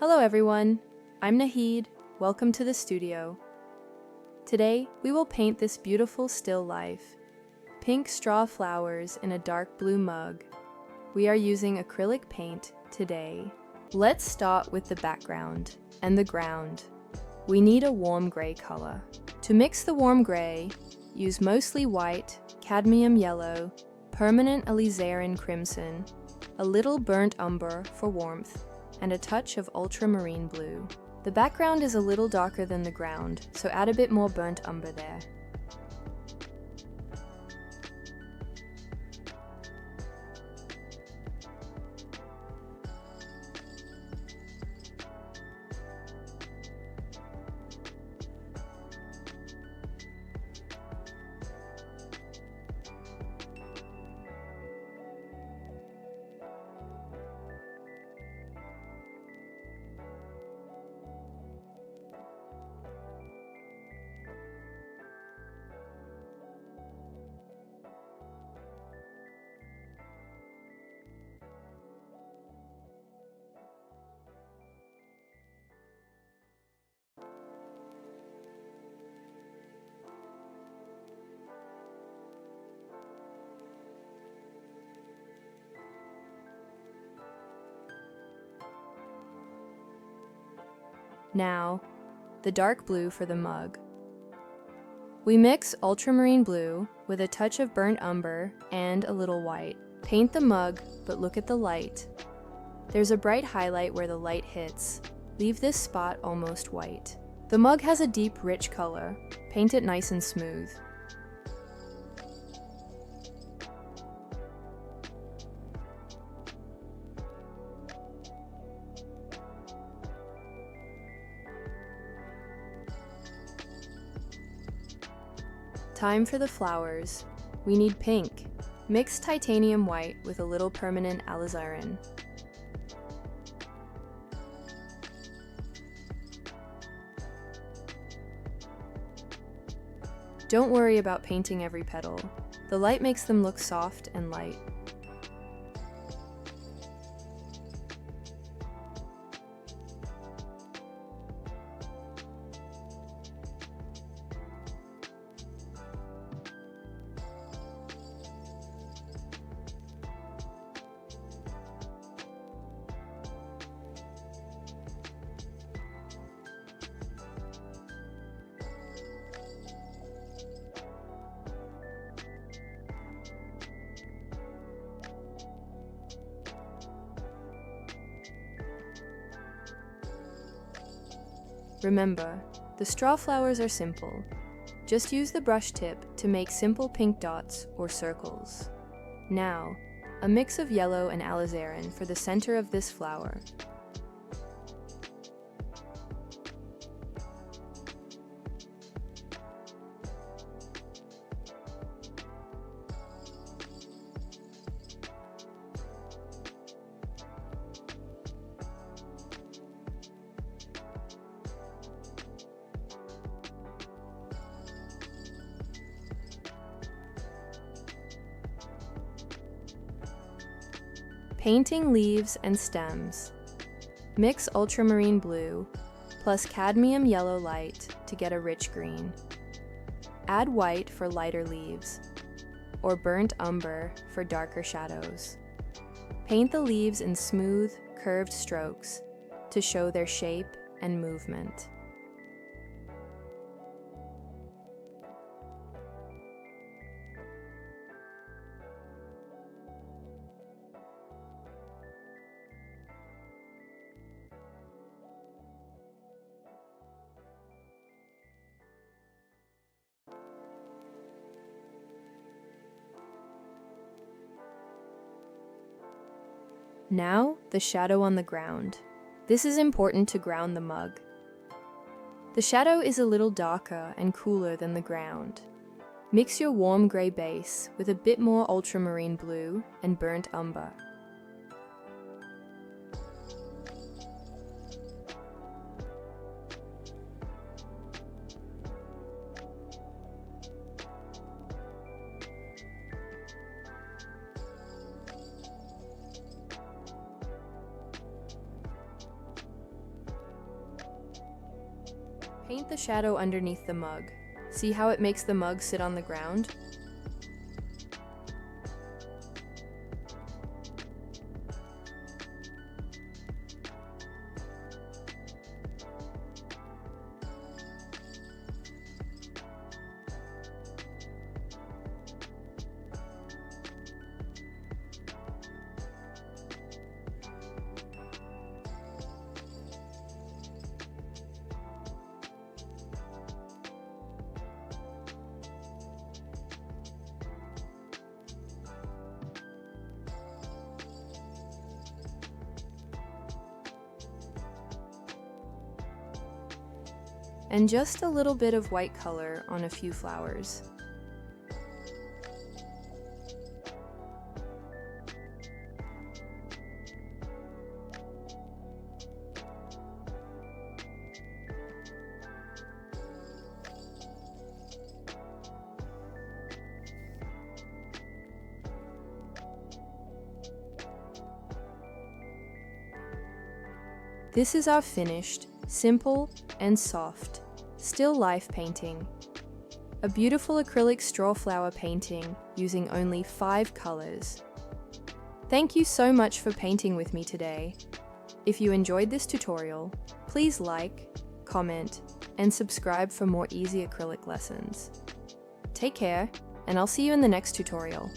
Hello everyone, I'm Nahid. Welcome to the studio. Today, we will paint this beautiful still life. Pink straw flowers in a dark blue mug. We are using acrylic paint today. Let's start with the background and the ground. We need a warm gray color. To mix the warm gray, use mostly white, cadmium yellow, permanent alizarin crimson, a little burnt umber for warmth, and a touch of ultramarine blue. The background is a little darker than the ground, so add a bit more burnt umber there. Now, the dark blue for the mug. We mix ultramarine blue with a touch of burnt umber and a little white. Paint the mug, but look at the light. There's a bright highlight where the light hits. Leave this spot almost white. The mug has a deep, rich color. Paint it nice and smooth. Time for the flowers. We need pink. Mix titanium white with a little permanent alizarin. Don't worry about painting every petal. The light makes them look soft and light. Remember, the straw flowers are simple. Just use the brush tip to make simple pink dots or circles. Now, a mix of yellow and alizarin for the center of this flower. Painting leaves and stems. Mix ultramarine blue plus cadmium yellow light to get a rich green. Add white for lighter leaves, or burnt umber for darker shadows. Paint the leaves in smooth, curved strokes to show their shape and movement. Now, the shadow on the ground. This is important to ground the mug. The shadow is a little darker and cooler than the ground. Mix your warm gray base with a bit more ultramarine blue and burnt umber. Paint the shadow underneath the mug. See how it makes the mug sit on the ground? And just a little bit of white color on a few flowers. This is our finished, simple and soft, still life painting. A beautiful acrylic straw flower painting using only 5 colors. Thank you so much for painting with me today. If you enjoyed this tutorial, please like, comment, and subscribe for more easy acrylic lessons. Take care, and I'll see you in the next tutorial.